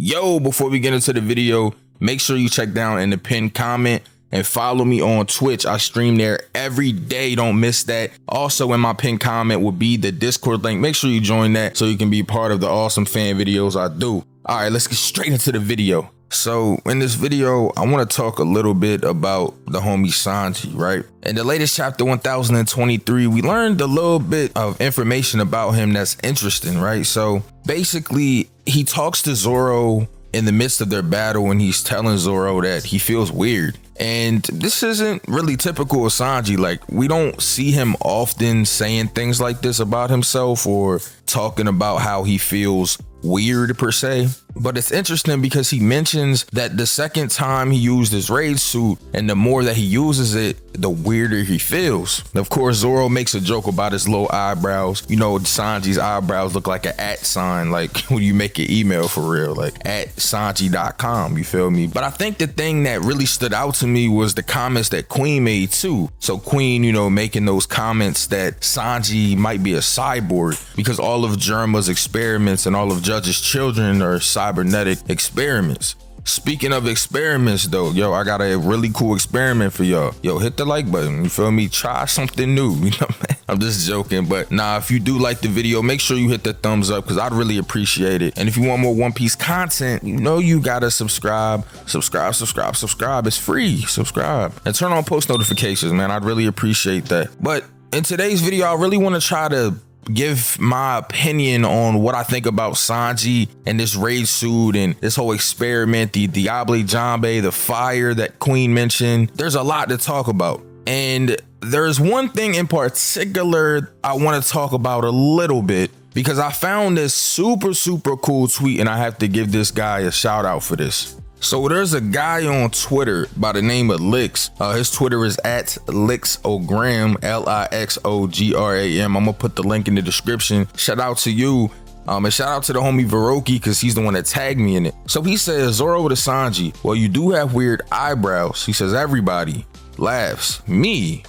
Yo, before we get into the video, make sure you check down in the pinned comment and follow me on Twitch. I stream there every day. Don't miss that. Also in my pinned comment will be the Discord link. Make sure you join that so you can be part of the awesome fan videos I do. All right, let's get straight into the video. So in this video, I want to talk a little bit about the homie Sanji, right? In the latest chapter 1023, we learned a little bit of information about him that's interesting, right? So basically, he talks to Zoro in the midst of their battle and he's telling Zoro that he feels weird. And this isn't really typical of Sanji. Like, we don't see him often saying things like this about himself or talking about how he feels weird per se. But it's interesting because he mentions that the second time he used his raid suit and the more that he uses it, the weirder he feels. Of course, Zoro makes a joke about his low eyebrows. You know, Sanji's eyebrows look like an @ sign, like when you make an email for real, like @sanji.com, you feel me? But I think the thing that really stood out to me was the comments that Queen made too. So Queen, you know, making those comments that Sanji might be a cyborg because all of Germa's experiments and all of Judge's children are cybernetic experiments. Speaking of experiments though, yo, I got a really cool experiment for y'all. Yo, hit the like button, you feel me? Try something new, you know, man. I'm just joking, but nah, if you do like the video, make sure you hit the thumbs up because I'd really appreciate it. And if you want more One Piece content, you know you gotta subscribe. It's free, subscribe. And turn on post notifications, man. I'd really appreciate that. But in today's video, I really wanna try to give my opinion on what I think about Sanji and this raid suit and this whole experiment, the Diable Jambe, the fire that Queen mentioned. There's a lot to talk about. And there's one thing in particular I want to talk about a little bit because I found this super cool tweet and I have to give this guy a shout out for this. So there's a guy on Twitter by the name of Lix. His Twitter is @LixOgram, LIXOGRAM. I'm gonna put the link in the description. Shout out to you. And shout out to the homie Veroki because he's the one that tagged me in it. So he says, Zoro to Sanji, well, you do have weird eyebrows. He says, everybody laughs. Me.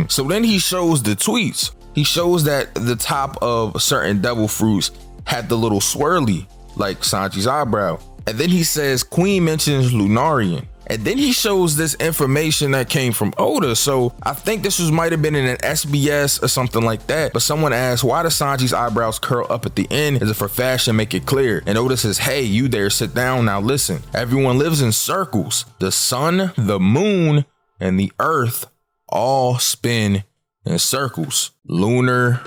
So then he shows the tweets. He shows that the top of certain devil fruits had the little swirly like Sanji's eyebrow. And then he says Queen mentions Lunarian. And then he shows this information that came from Oda. So I think this might have been in an SBS or something like that. But someone asked, why do Sanji's eyebrows curl up at the end? Is it for fashion? Make it clear. And Oda says, hey, you there, sit down. Now listen, everyone lives in circles. The sun, the moon, and the earth all spin in circles. Lunar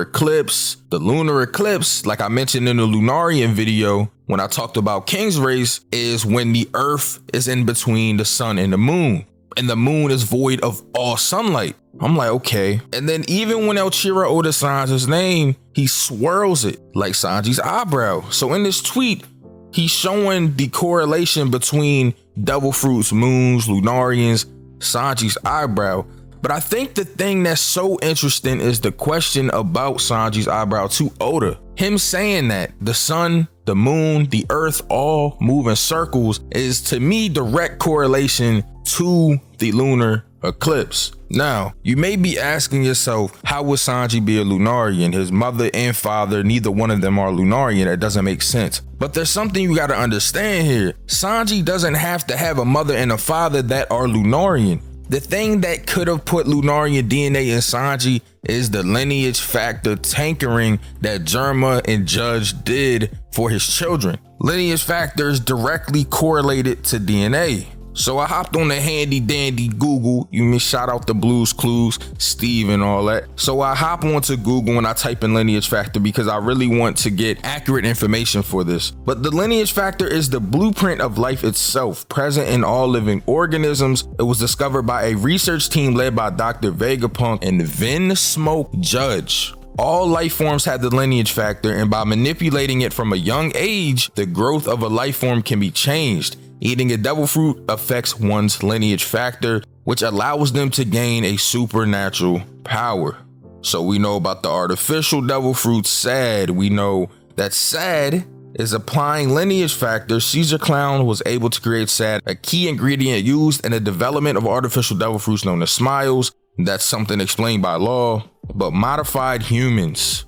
eclipse. The lunar eclipse, like I mentioned in the Lunarian video, when I talked about King's Race, is when the earth is in between the sun and the moon and the moon is void of all sunlight. I'm like, okay. And then even when Elchira Oda signs his name, he swirls it like Sanji's eyebrow. So in this tweet, he's showing the correlation between devil fruits, moons, Lunarians, Sanji's eyebrow. But I think the thing that's so interesting is the question about Sanji's eyebrow to Oda. Him saying that the sun, the moon, the earth all move in circles is to me direct correlation to the lunar eclipse. Now, you may be asking yourself, how would Sanji be a Lunarian? His mother and father, neither one of them are Lunarian. That doesn't make sense. But there's something you got to understand here. Sanji doesn't have to have a mother and a father that are Lunarian. The thing that could have put Lunarian DNA in Sanji is the lineage factor tankering that Germa and Judge did for his children. Lineage factor is directly correlated to DNA. So I hopped on the handy dandy Google. You mean shout out the Blues Clues, Steve and all that. So I hop onto Google and I type in lineage factor because I really want to get accurate information for this. But the lineage factor is the blueprint of life itself, present in all living organisms. It was discovered by a research team led by Dr. Vegapunk and Vin Smoke Judge. All life forms have the lineage factor, and by manipulating it from a young age, the growth of a life form can be changed. Eating a devil fruit affects one's lineage factor, which allows them to gain a supernatural power. So we know about the artificial devil fruit Sad. We know that Sad is applying lineage factor. Caesar Clown was able to create Sad, a key ingredient used in the development of artificial devil fruits known as smiles. That's something explained by law. But modified humans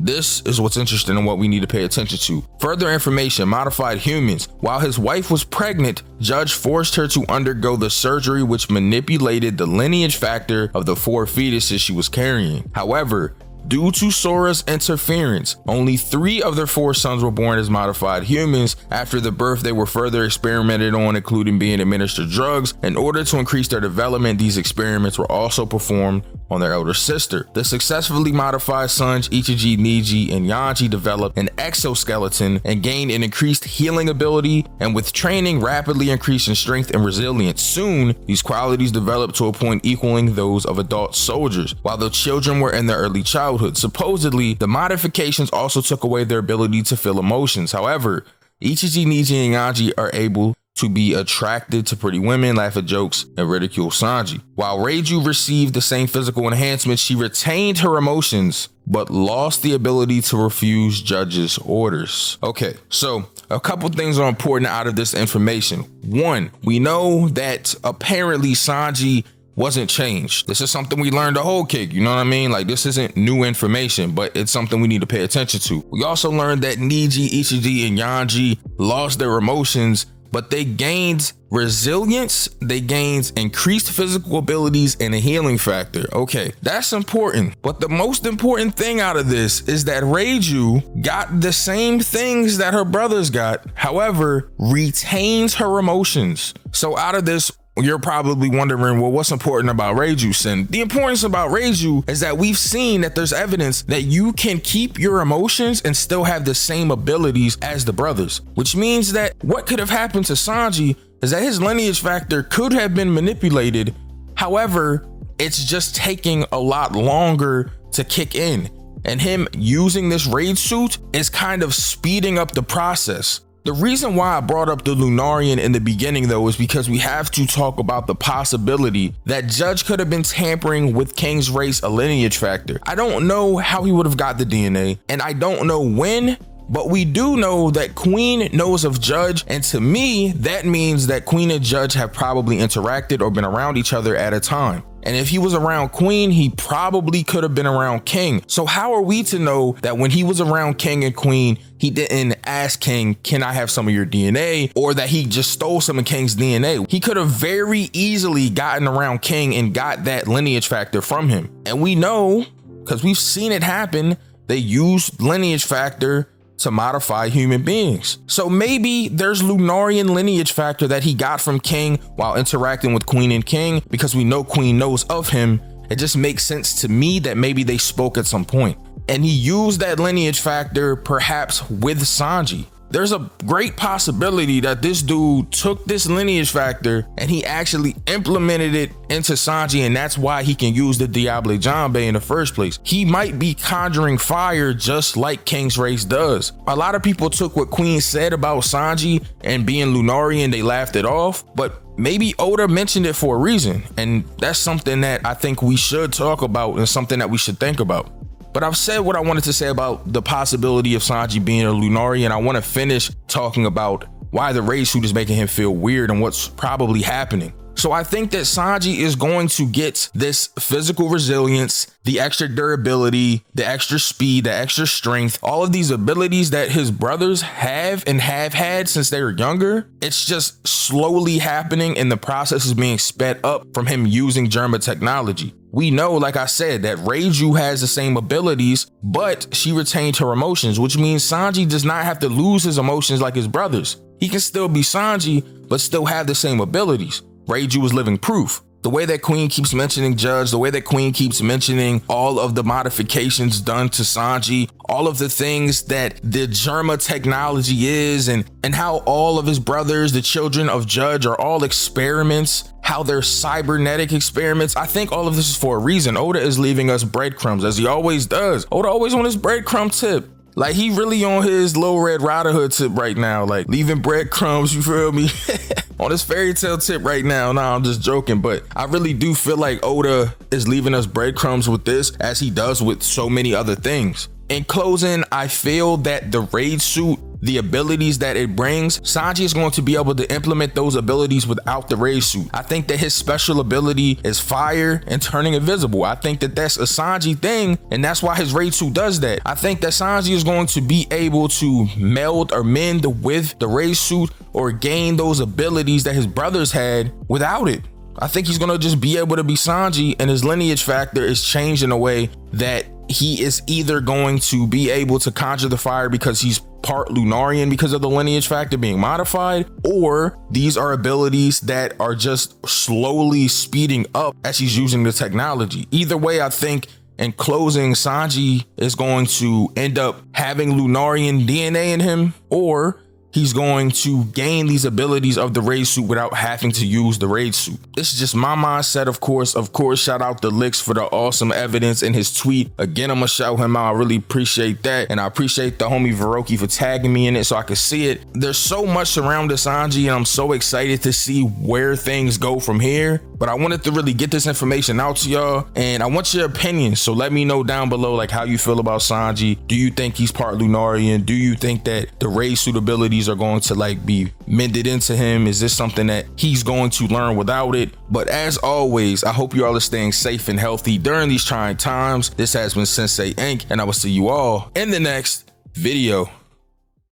This is what's interesting and what we need to pay attention to. Further information, modified humans. While his wife was pregnant, Judge forced her to undergo the surgery which manipulated the lineage factor of the 4 fetuses she was carrying. However, due to Sora's interference, only 3 of their 4 sons were born as modified humans. After the birth, they were further experimented on, including being administered drugs. In order to increase their development, these experiments were also performed on their elder sister. The successfully modified sons Ichiji, Niji, and Yanji developed an exoskeleton and gained an increased healing ability, and with training, rapidly increased in strength and resilience. Soon, these qualities developed to a point equaling those of adult soldiers, while the children were in their early childhood. Supposedly, the modifications also took away their ability to feel emotions. However, Ichiji, Niji, and Yanji are able to be attracted to pretty women, laugh at jokes, and ridicule Sanji. While Reiju received the same physical enhancements, she retained her emotions, but lost the ability to refuse Judge's orders. Okay, so a couple things are important out of this information. One, we know that apparently Sanji wasn't changed. This is something we learned the whole kick, you know what I mean? Like, this isn't new information, but it's something we need to pay attention to. We also learned that Niji, Ichiji, and Yanji lost their emotions, but they gained resilience, they gained increased physical abilities, and a healing factor. Okay, that's important. But the most important thing out of this is that Reiju got the same things that her brothers got, however, retains her emotions. So out of this, you're probably wondering, well, what's important about Reiju, Sin? The importance about Reiju is that we've seen that there's evidence that you can keep your emotions and still have the same abilities as the brothers, which means that what could have happened to Sanji is that his lineage factor could have been manipulated. However, it's just taking a lot longer to kick in, and him using this raid suit is kind of speeding up the process. The reason why I brought up the Lunarian in the beginning, though, is because we have to talk about the possibility that Judge could have been tampering with King's race, a lineage factor. I don't know how he would have got the DNA, and I don't know when, but we do know that Queen knows of Judge, and to me, that means that Queen and Judge have probably interacted or been around each other at a time. And if he was around Queen, he probably could have been around King. So how are we to know that when he was around King and Queen, he didn't ask King, can I have some of your DNA? Or that he just stole some of King's DNA? He could have very easily gotten around King and got that lineage factor from him. And we know, because we've seen it happen, they used lineage factor to modify human beings. So maybe there's Lunarian lineage factor that he got from King while interacting with Queen and King, because we know Queen knows of him. It just makes sense to me that maybe they spoke at some point, and he used that lineage factor perhaps with Sanji. There's a great possibility that this dude took this lineage factor and he actually implemented it into Sanji, and that's why he can use the Diable Jambe in the first place. He might be conjuring fire just like King's race does. A lot of people took what Queen said about Sanji and being Lunarian, they laughed it off, but maybe Oda mentioned it for a reason, and that's something that I think we should talk about and something that we should think about. But I've said what I wanted to say about the possibility of Sanji being a Lunarian. I want to finish talking about why the raid suit is making him feel weird and what's probably happening. So I think that Sanji is going to get this physical resilience, the extra durability, the extra speed, the extra strength, all of these abilities that his brothers have and have had since they were younger. It's just slowly happening, and the process is being sped up from him using Germa technology. We know, like I said, that Reiju has the same abilities, but she retained her emotions, which means Sanji does not have to lose his emotions like his brothers. He can still be Sanji, but still have the same abilities. Reiju is living proof. The way that Queen keeps mentioning Judge, the way that Queen keeps mentioning all of the modifications done to Sanji, all of the things that the Germa technology is, and how all of his brothers, the children of Judge, are all experiments, how they're cybernetic experiments. I think all of this is for a reason. Oda is leaving us breadcrumbs, as he always does. Oda always on his breadcrumb tip. Like, he really on his Little Red Riding Hood tip right now, like leaving breadcrumbs, you feel me? On his fairy tale tip right now. Nah, I'm just joking, but I really do feel like Oda is leaving us breadcrumbs with this, as he does with so many other things. In closing, I feel that the raid suit the abilities that it brings, Sanji is going to be able to implement those abilities without the raid suit. I think that his special ability is fire and turning invisible. I think that that's a Sanji thing, and that's why his raid suit does that. I think that Sanji is going to be able to meld or mend with the raid suit or gain those abilities that his brothers had without it. I think he's going to just be able to be Sanji, and his lineage factor is changed in a way that he is either going to be able to conjure the fire because he's part Lunarian because of the lineage factor being modified, or these are abilities that are just slowly speeding up as he's using the technology. Either way, I think in closing, Sanji is going to end up having Lunarian DNA in him, or he's going to gain these abilities of the raid suit without having to use the raid suit. This is just my mindset, of course. Shout out to Licks for the awesome evidence in his tweet. Again, I'm gonna shout him out. I really appreciate that. And I appreciate the homie Veroki for tagging me in it so I could see it. There's so much surrounding Sanji, and I'm so excited to see where things go from here. But I wanted to really get this information out to y'all, and I want your opinion. So let me know down below like how you feel about Sanji. Do you think he's part Lunarian? Do you think that the raid suit abilities are going to like be mended into him? Is this something that he's going to learn without it? But as always, I hope you all are staying safe and healthy during these trying times. This has been Synsei Inc., and I will see you all in the next video.